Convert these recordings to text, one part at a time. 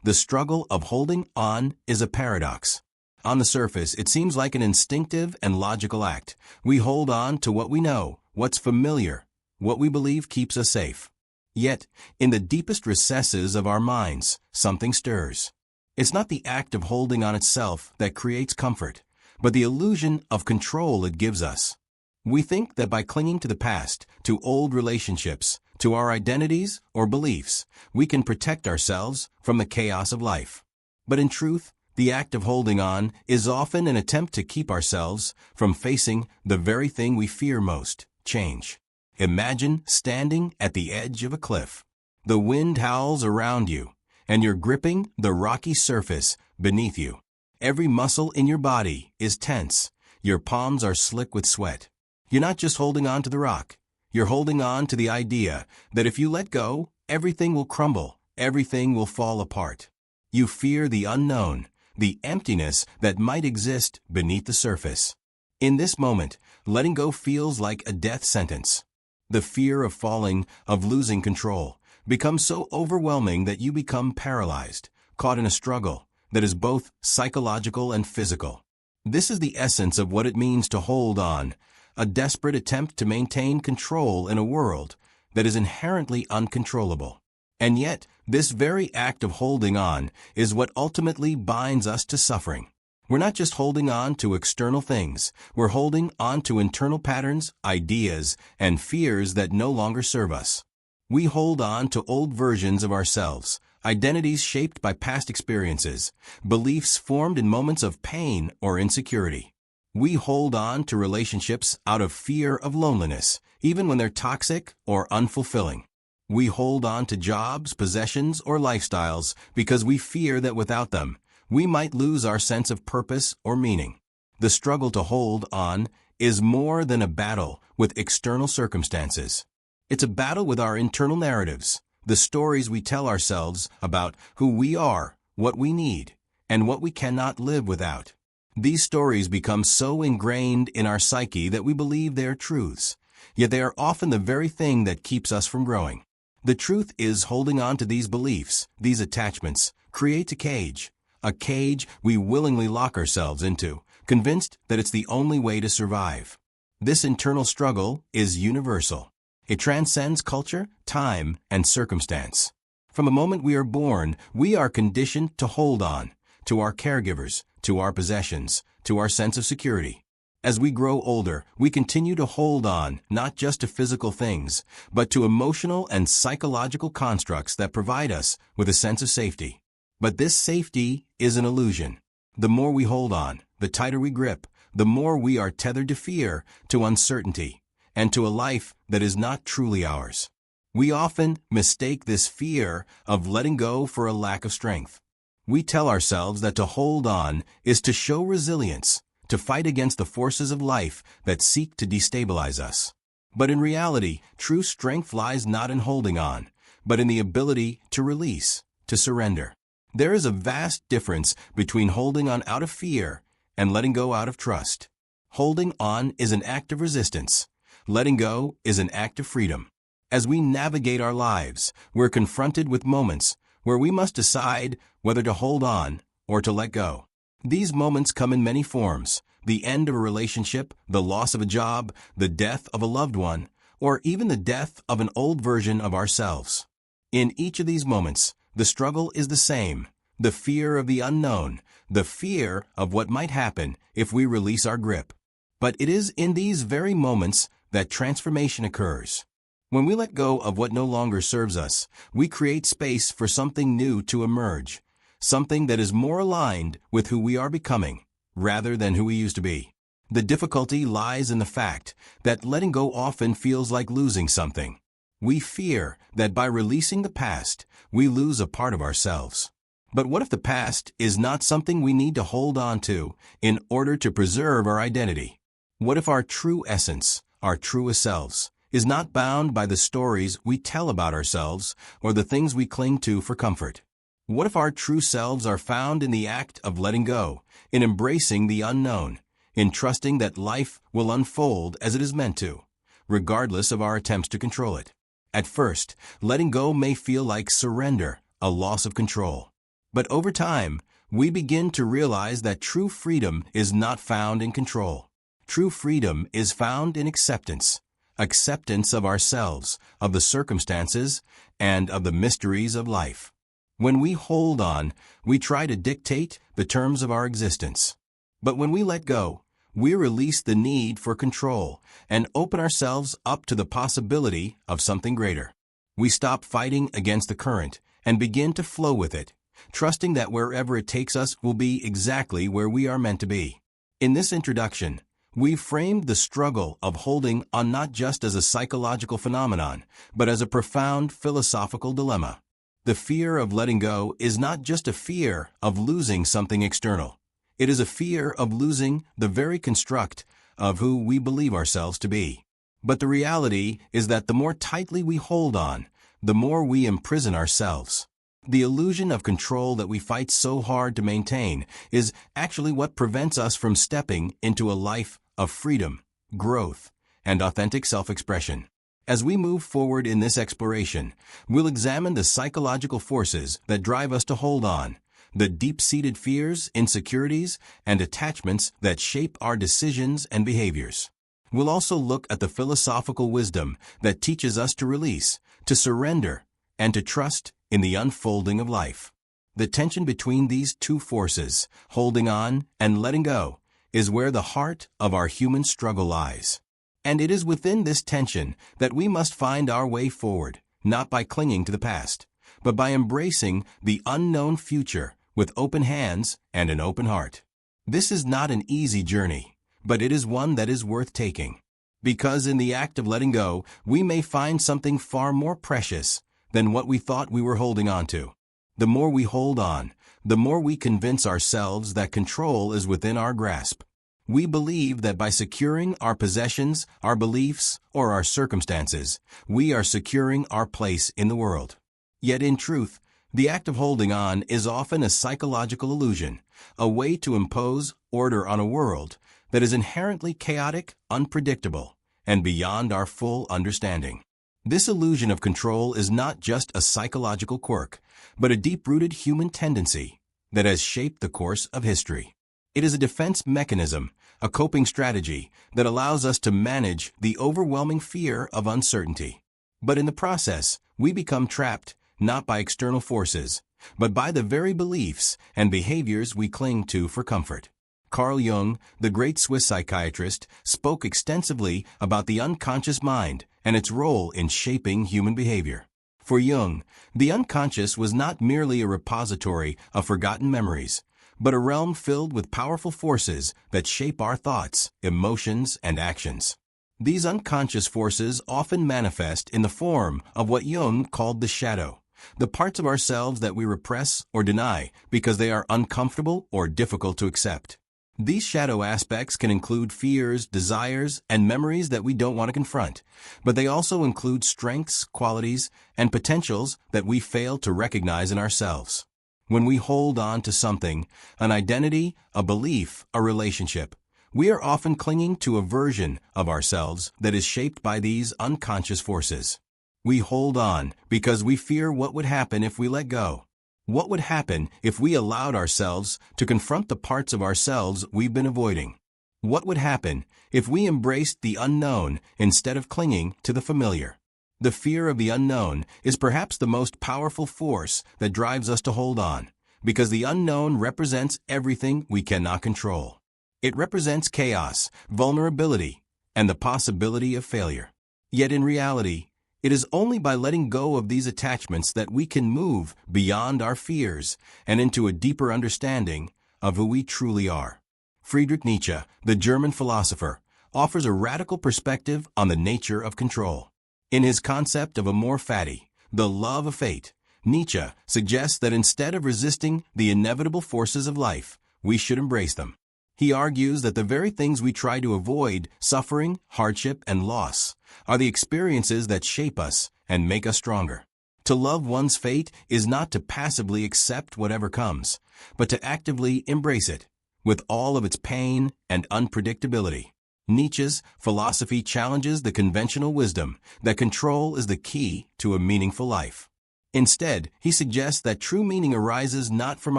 The struggle of holding on is a paradox. On the surface, it seems like an instinctive and logical act. We hold on to what we know, what's familiar, what we believe keeps us safe. Yet, in the deepest recesses of our minds, something stirs. It's not the act of holding on itself that creates comfort, but the illusion of control it gives us. We think that by clinging to the past, to old relationships, to our identities or beliefs, we can protect ourselves from the chaos of life. But in truth, the act of holding on is often an attempt to keep ourselves from facing the very thing we fear most, change. Imagine standing at the edge of a cliff. The wind howls around you, and you're gripping the rocky surface beneath you. Every muscle in your body is tense. Your palms are slick with sweat. You're not just holding on to the rock. You're holding on to the idea that if you let go, everything will crumble, everything will fall apart. You fear the unknown, the emptiness that might exist beneath the surface. In this moment, letting go feels like a death sentence. The fear of falling, of losing control, becomes so overwhelming that you become paralyzed, caught in a struggle that is both psychological and physical. This is the essence of what it means to hold on, a desperate attempt to maintain control in a world that is inherently uncontrollable. And yet, this very act of holding on is what ultimately binds us to suffering. We're not just holding on to external things, we're holding on to internal patterns, ideas, and fears that no longer serve us. We hold on to old versions of ourselves, identities shaped by past experiences, beliefs formed in moments of pain or insecurity. We hold on to relationships out of fear of loneliness, even when they're toxic or unfulfilling. We hold on to jobs, possessions, or lifestyles because we fear that without them, we might lose our sense of purpose or meaning. The struggle to hold on is more than a battle with external circumstances. It's a battle with our internal narratives, the stories we tell ourselves about who we are, what we need, and what we cannot live without. These stories become so ingrained in our psyche that we believe they are truths, yet they are often the very thing that keeps us from growing. The truth is, holding on to these beliefs, these attachments, creates a cage we willingly lock ourselves into, convinced that it's the only way to survive. This internal struggle is universal. It transcends culture, time, and circumstance. From the moment we are born, we are conditioned to hold on, to our caregivers, to our possessions, to our sense of security. As we grow older, we continue to hold on, not just to physical things, but to emotional and psychological constructs that provide us with a sense of safety. But this safety is an illusion. The more we hold on, the tighter we grip, the more we are tethered to fear, to uncertainty, and to a life that is not truly ours. We often mistake this fear of letting go for a lack of strength. We tell ourselves that to hold on is to show resilience, to fight against the forces of life that seek to destabilize us. But in reality, true strength lies not in holding on, but in the ability to release, to surrender. There is a vast difference between holding on out of fear and letting go out of trust. Holding on is an act of resistance. Letting go is an act of freedom. As we navigate our lives, we're confronted with moments where we must decide whether to hold on or to let go. These moments come in many forms: the end of a relationship, the loss of a job, the death of a loved one, or even the death of an old version of ourselves. In each of these moments, the struggle is the same: the fear of the unknown, the fear of what might happen if we release our grip. But it is in these very moments that transformation occurs. When we let go of what no longer serves us, we create space for something new to emerge, something that is more aligned with who we are becoming, rather than who we used to be. The difficulty lies in the fact that letting go often feels like losing something. We fear that by releasing the past, we lose a part of ourselves. But what if the past is not something we need to hold on to in order to preserve our identity? What if our true essence, our truest selves, is not bound by the stories we tell about ourselves or the things we cling to for comfort? What if our true selves are found in the act of letting go, in embracing the unknown, in trusting that life will unfold as it is meant to, regardless of our attempts to control it? At first, letting go may feel like surrender, a loss of control. But over time, we begin to realize that true freedom is not found in control. True freedom is found in acceptance. Acceptance of ourselves, of the circumstances, and of the mysteries of life. When we hold on, we try to dictate the terms of our existence. But when we let go, we release the need for control and open ourselves up to the possibility of something greater. We stop fighting against the current and begin to flow with it, trusting that wherever it takes us will be exactly where we are meant to be. In this introduction, we've framed the struggle of holding on not just as a psychological phenomenon, but as a profound philosophical dilemma. The fear of letting go is not just a fear of losing something external. It is a fear of losing the very construct of who we believe ourselves to be. But the reality is that the more tightly we hold on, the more we imprison ourselves. The illusion of control that we fight so hard to maintain is actually what prevents us from stepping into a life of freedom, growth, and authentic self-expression. As we move forward in this exploration, we'll examine the psychological forces that drive us to hold on, the deep-seated fears, insecurities, and attachments that shape our decisions and behaviors. We'll also look at the philosophical wisdom that teaches us to release, to surrender, and to trust in the unfolding of life. The tension between these two forces, holding on and letting go, is where the heart of our human struggle lies. And it is within this tension that we must find our way forward, not by clinging to the past, but by embracing the unknown future with open hands and an open heart. This is not an easy journey, but it is one that is worth taking. Because in the act of letting go, we may find something far more precious than what we thought we were holding on to. The more we hold on, the more we convince ourselves that control is within our grasp. We believe that by securing our possessions, our beliefs, or our circumstances, we are securing our place in the world. Yet in truth, the act of holding on is often a psychological illusion, a way to impose order on a world that is inherently chaotic, unpredictable, and beyond our full understanding. This illusion of control is not just a psychological quirk, but a deep-rooted human tendency that has shaped the course of history. It is a defense mechanism, a coping strategy that allows us to manage the overwhelming fear of uncertainty. But in the process, we become trapped not by external forces, but by the very beliefs and behaviors we cling to for comfort. Carl Jung, the great Swiss psychiatrist, spoke extensively about the unconscious mind and its role in shaping human behavior. For Jung, the unconscious was not merely a repository of forgotten memories, but a realm filled with powerful forces that shape our thoughts, emotions, and actions. These unconscious forces often manifest in the form of what Jung called the shadow, the parts of ourselves that we repress or deny because they are uncomfortable or difficult to accept. These shadow aspects can include fears, desires, and memories that we don't want to confront, but they also include strengths, qualities, and potentials that we fail to recognize in ourselves. When we hold on to something, an identity, a belief, a relationship, we are often clinging to a version of ourselves that is shaped by these unconscious forces. We hold on because we fear what would happen if we let go. What would happen if we allowed ourselves to confront the parts of ourselves we've been avoiding? What would happen if we embraced the unknown instead of clinging to the familiar? The fear of the unknown is perhaps the most powerful force that drives us to hold on, because the unknown represents everything we cannot control. It represents chaos, vulnerability, and the possibility of failure. Yet in reality, it is only by letting go of these attachments that we can move beyond our fears and into a deeper understanding of who we truly are. Friedrich Nietzsche, the German philosopher, offers a radical perspective on the nature of control. In his concept of amor fati, the love of fate, Nietzsche suggests that instead of resisting the inevitable forces of life, we should embrace them. He argues that the very things we try to avoid, suffering, hardship, and loss, are the experiences that shape us and make us stronger. To love one's fate is not to passively accept whatever comes, but to actively embrace it, with all of its pain and unpredictability. Nietzsche's philosophy challenges the conventional wisdom that control is the key to a meaningful life. Instead, he suggests that true meaning arises not from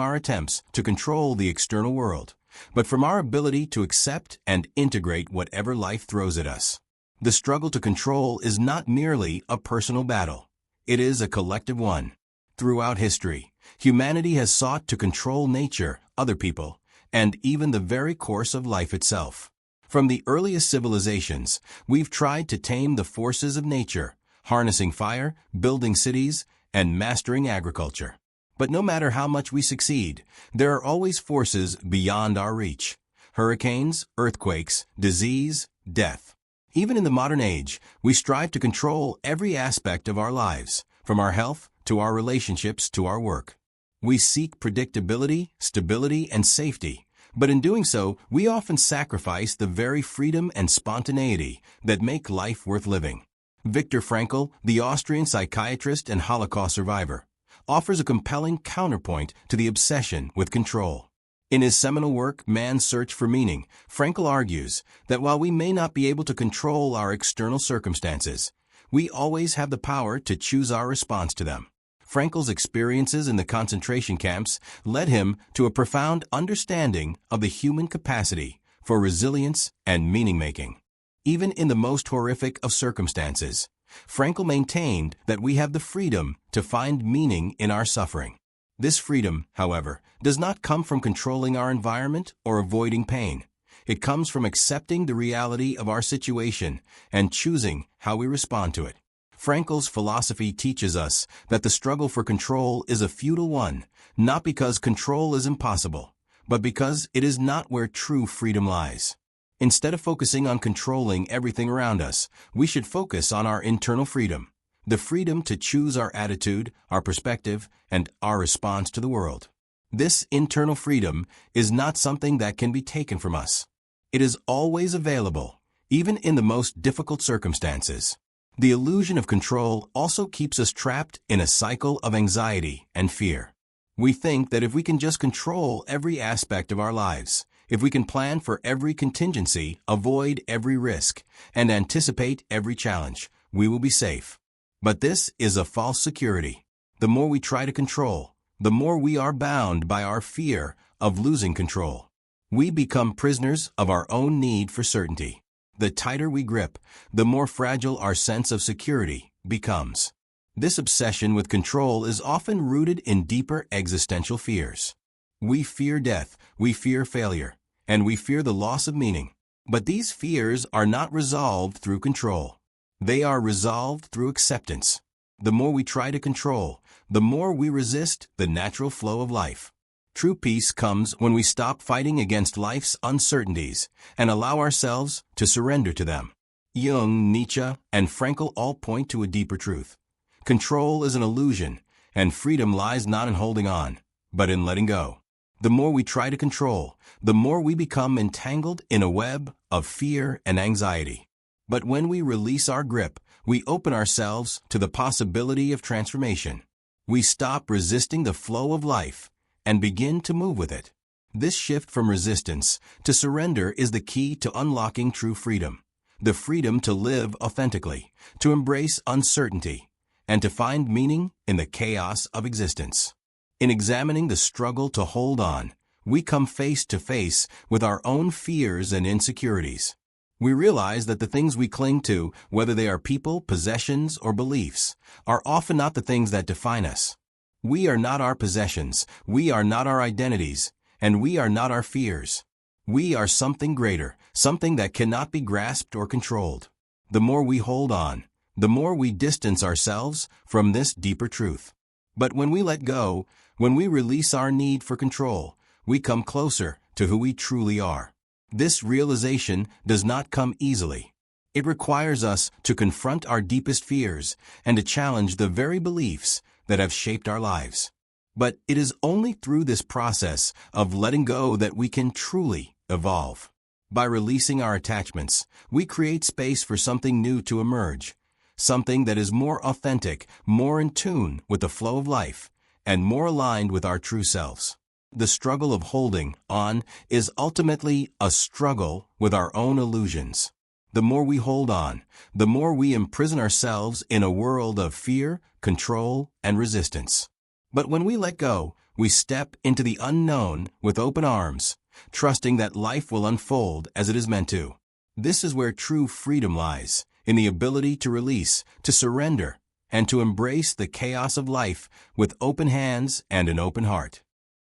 our attempts to control the external world, but from our ability to accept and integrate whatever life throws at us. The struggle to control is not merely a personal battle. It is a collective one. Throughout history, humanity has sought to control nature, other people, and even the very course of life itself. From the earliest civilizations, we've tried to tame the forces of nature, harnessing fire, building cities, and mastering agriculture. But no matter how much we succeed, there are always forces beyond our reach. Hurricanes, earthquakes, disease, death. Even in the modern age, we strive to control every aspect of our lives, from our health to our relationships to our work. We seek predictability, stability, and safety, but in doing so, we often sacrifice the very freedom and spontaneity that make life worth living. Viktor Frankl, the Austrian psychiatrist and Holocaust survivor, offers a compelling counterpoint to the obsession with control. In his seminal work, Man's Search for Meaning, Frankl argues that while we may not be able to control our external circumstances, we always have the power to choose our response to them. Frankl's experiences in the concentration camps led him to a profound understanding of the human capacity for resilience and meaning-making. Even in the most horrific of circumstances, Frankl maintained that we have the freedom to find meaning in our suffering. This freedom, however, does not come from controlling our environment or avoiding pain. It comes from accepting the reality of our situation and choosing how we respond to it. Frankl's philosophy teaches us that the struggle for control is a futile one, not because control is impossible, but because it is not where true freedom lies. Instead of focusing on controlling everything around us, we should focus on our internal freedom, the freedom to choose our attitude, our perspective, and our response to the world. This internal freedom is not something that can be taken from us. It is always available, even in the most difficult circumstances. The illusion of control also keeps us trapped in a cycle of anxiety and fear. We think that if we can just control every aspect of our lives, if we can plan for every contingency, avoid every risk, and anticipate every challenge, we will be safe. But this is a false security. The more we try to control, the more we are bound by our fear of losing control. We become prisoners of our own need for certainty. The tighter we grip, the more fragile our sense of security becomes. This obsession with control is often rooted in deeper existential fears. We fear death, we fear failure, and we fear the loss of meaning. But these fears are not resolved through control. They are resolved through acceptance. The more we try to control, the more we resist the natural flow of life. True peace comes when we stop fighting against life's uncertainties and allow ourselves to surrender to them. Jung, Nietzsche, and Frankl all point to a deeper truth. Control is an illusion, and freedom lies not in holding on, but in letting go. The more we try to control, the more we become entangled in a web of fear and anxiety. But when we release our grip, we open ourselves to the possibility of transformation. We stop resisting the flow of life and begin to move with it. This shift from resistance to surrender is the key to unlocking true freedom. The freedom to live authentically, to embrace uncertainty, and to find meaning in the chaos of existence. In examining the struggle to hold on, we come face to face with our own fears and insecurities. We realize that the things we cling to, whether they are people, possessions, or beliefs, are often not the things that define us. We are not our possessions, we are not our identities, and we are not our fears. We are something greater, something that cannot be grasped or controlled. The more we hold on, the more we distance ourselves from this deeper truth. But when we let go, when we release our need for control, we come closer to who we truly are. This realization does not come easily. It requires us to confront our deepest fears and to challenge the very beliefs that have shaped our lives. But it is only through this process of letting go that we can truly evolve. By releasing our attachments, we create space for something new to emerge, something that is more authentic, more in tune with the flow of life, and more aligned with our true selves. The struggle of holding on is ultimately a struggle with our own illusions. The more we hold on, the more we imprison ourselves in a world of fear, control, and resistance. But when we let go, we step into the unknown with open arms, trusting that life will unfold as it is meant to. This is where true freedom lies, in the ability to release, to surrender, and to embrace the chaos of life with open hands and an open heart.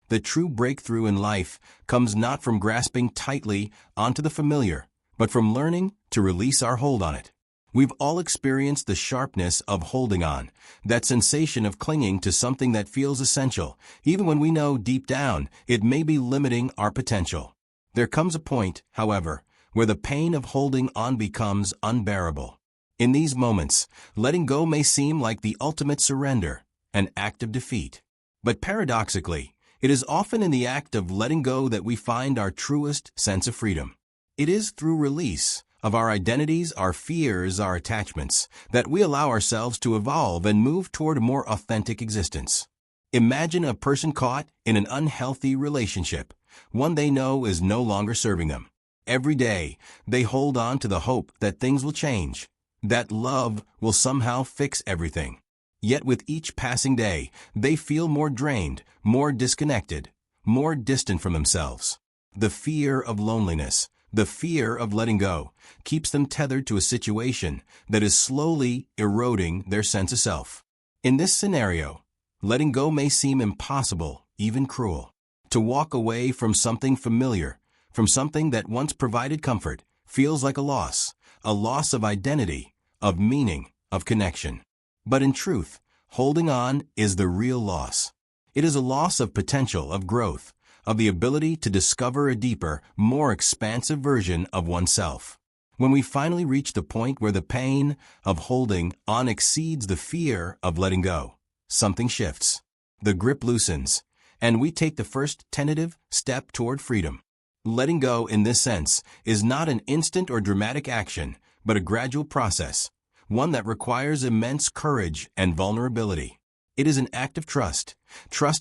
The true breakthrough in life comes not from grasping tightly onto the familiar, but from learning to release our hold on it. We've all experienced the sharpness of holding on, that sensation of clinging to something that feels essential, even when we know deep down it may be limiting our potential. There comes a point, however, where the pain of holding on becomes unbearable. In these moments, letting go may seem like the ultimate surrender, an act of defeat. But paradoxically, it is often in the act of letting go that we find our truest sense of freedom. It is through release of our identities, our fears, our attachments, that we allow ourselves to evolve and move toward a more authentic existence. Imagine a person caught in an unhealthy relationship, one they know is no longer serving them. Every day, they hold on to the hope that things will change, that love will somehow fix everything. Yet with each passing day, they feel more drained, more disconnected, more distant from themselves. The fear of loneliness, the fear of letting go, keeps them tethered to a situation that is slowly eroding their sense of self. In this scenario, letting go may seem impossible, even cruel. To walk away from something familiar, from something that once provided comfort, feels like a loss of identity, of meaning, of connection. But in truth, holding on is the real loss. It is a loss of potential, of growth, of the ability to discover a deeper, more expansive version of oneself. When we finally reach the point where the pain of holding on exceeds the fear of letting go, something shifts. The grip loosens, and we take the first tentative step toward freedom. Letting go, in this sense, is not an instant or dramatic action, but a gradual process, one that requires immense courage and vulnerability. It is an act of trust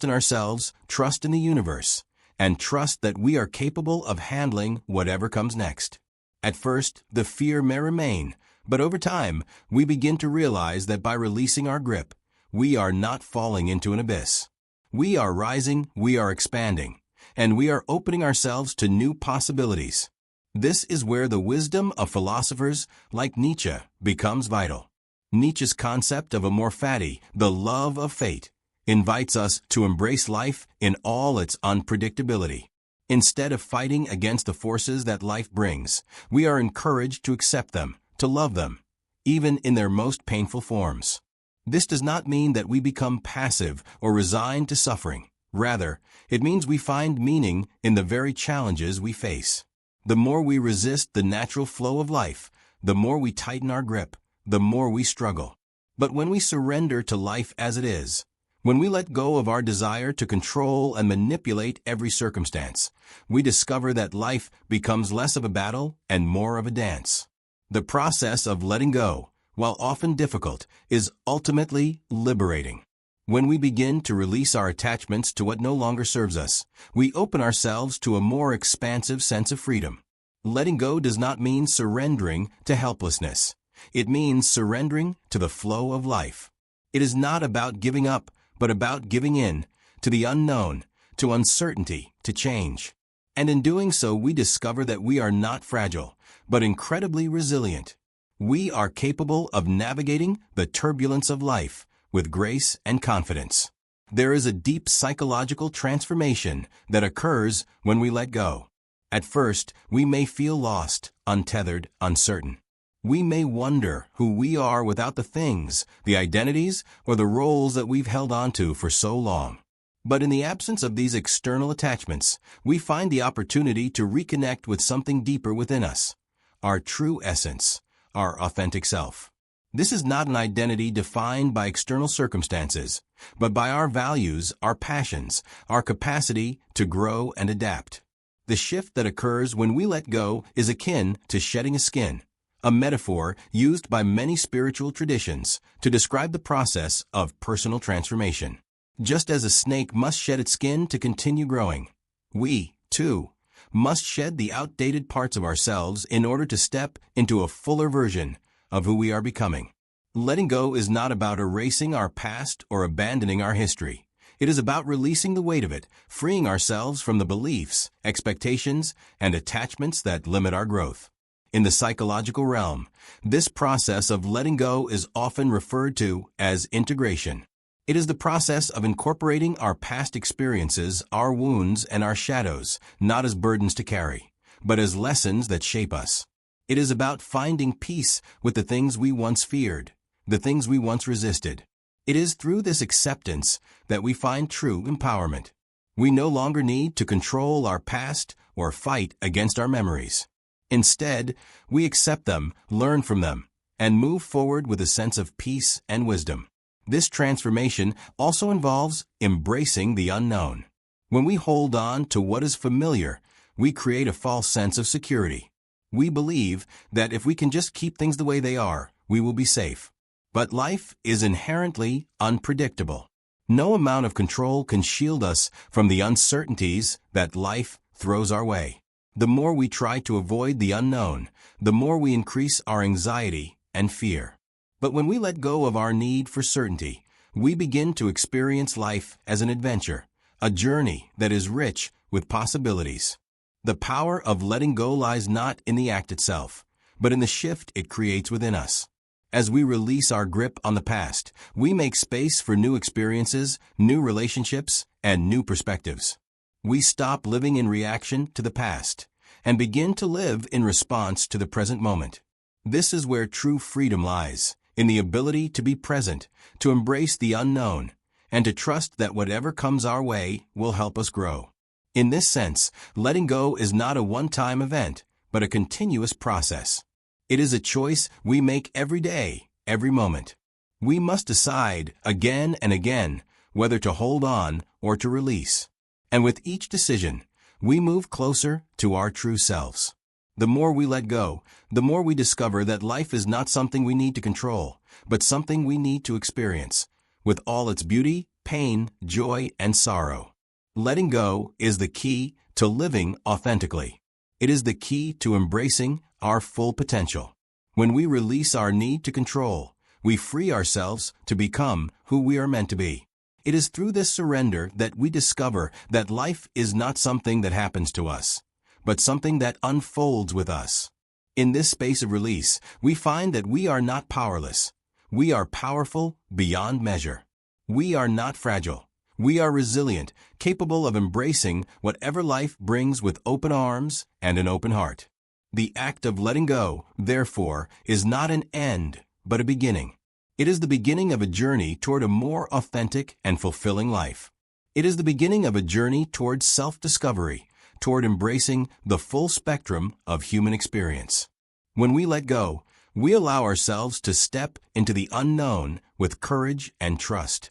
in ourselves, trust in the universe, and trust that we are capable of handling whatever comes next. At first, the fear may remain, but over time, we begin to realize that by releasing our grip, we are not falling into an abyss. We are rising, we are expanding, and we are opening ourselves to new possibilities. This is where the wisdom of philosophers like Nietzsche becomes vital. Nietzsche's concept of amor fati, the love of fate, invites us to embrace life in all its unpredictability. Instead of fighting against the forces that life brings, we are encouraged to accept them, to love them, even in their most painful forms. This does not mean that we become passive or resigned to suffering. Rather, it means we find meaning in the very challenges we face. The more we resist the natural flow of life, the more we tighten our grip, the more we struggle. But when we surrender to life as it is, when we let go of our desire to control and manipulate every circumstance, we discover that life becomes less of a battle and more of a dance. The process of letting go, while often difficult, is ultimately liberating. When we begin to release our attachments to what no longer serves us, we open ourselves to a more expansive sense of freedom. Letting go does not mean surrendering to helplessness. It means surrendering to the flow of life. It is not about giving up, but about giving in to the unknown, to uncertainty, to change. And in doing so, we discover that we are not fragile, but incredibly resilient. We are capable of navigating the turbulence of life with grace and confidence. There is a deep psychological transformation that occurs when we let go. At first, we may feel lost, untethered, uncertain. We may wonder who we are without the things, the identities, or the roles that we've held onto for so long. But in the absence of these external attachments, we find the opportunity to reconnect with something deeper within us, our true essence, our authentic self. This is not an identity defined by external circumstances, but by our values, our passions, our capacity to grow and adapt. The shift that occurs when we let go is akin to shedding a skin, a metaphor used by many spiritual traditions to describe the process of personal transformation. Just as a snake must shed its skin to continue growing, we, too, must shed the outdated parts of ourselves in order to step into a fuller version of who we are becoming. Letting go is not about erasing our past or abandoning our history. It is about releasing the weight of it, freeing ourselves from the beliefs, expectations, and attachments that limit our growth. In the psychological realm, this process of letting go is often referred to as integration. It is the process of incorporating our past experiences, our wounds, and our shadows, not as burdens to carry, but as lessons that shape us. It is about finding peace with the things we once feared, the things we once resisted. It is through this acceptance that we find true empowerment. We no longer need to control our past or fight against our memories. Instead, we accept them, learn from them, and move forward with a sense of peace and wisdom. This transformation also involves embracing the unknown. When we hold on to what is familiar, we create a false sense of security. We believe that if we can just keep things the way they are, we will be safe. But life is inherently unpredictable. No amount of control can shield us from the uncertainties that life throws our way. The more we try to avoid the unknown, the more we increase our anxiety and fear. But when we let go of our need for certainty, we begin to experience life as an adventure, a journey that is rich with possibilities. The power of letting go lies not in the act itself, but in the shift it creates within us. As we release our grip on the past, we make space for new experiences, new relationships, and new perspectives. We stop living in reaction to the past and begin to live in response to the present moment. This is where true freedom lies, in the ability to be present, to embrace the unknown, and to trust that whatever comes our way will help us grow. In this sense, letting go is not a one-time event, but a continuous process. It is a choice we make every day, every moment. We must decide again and again whether to hold on or to release. And with each decision, we move closer to our true selves. The more we let go, the more we discover that life is not something we need to control, but something we need to experience, with all its beauty, pain, joy, and sorrow. Letting go is the key to living authentically. It is the key to embracing our full potential. When we release our need to control, we free ourselves to become who we are meant to be. It is through this surrender that we discover that life is not something that happens to us, but something that unfolds with us. In this space of release, we find that we are not powerless. We are powerful beyond measure. We are not fragile. We are resilient, capable of embracing whatever life brings with open arms and an open heart. The act of letting go, therefore, is not an end, but a beginning. It is the beginning of a journey toward a more authentic and fulfilling life. It is the beginning of a journey toward self-discovery, toward embracing the full spectrum of human experience. When we let go, we allow ourselves to step into the unknown with courage and trust.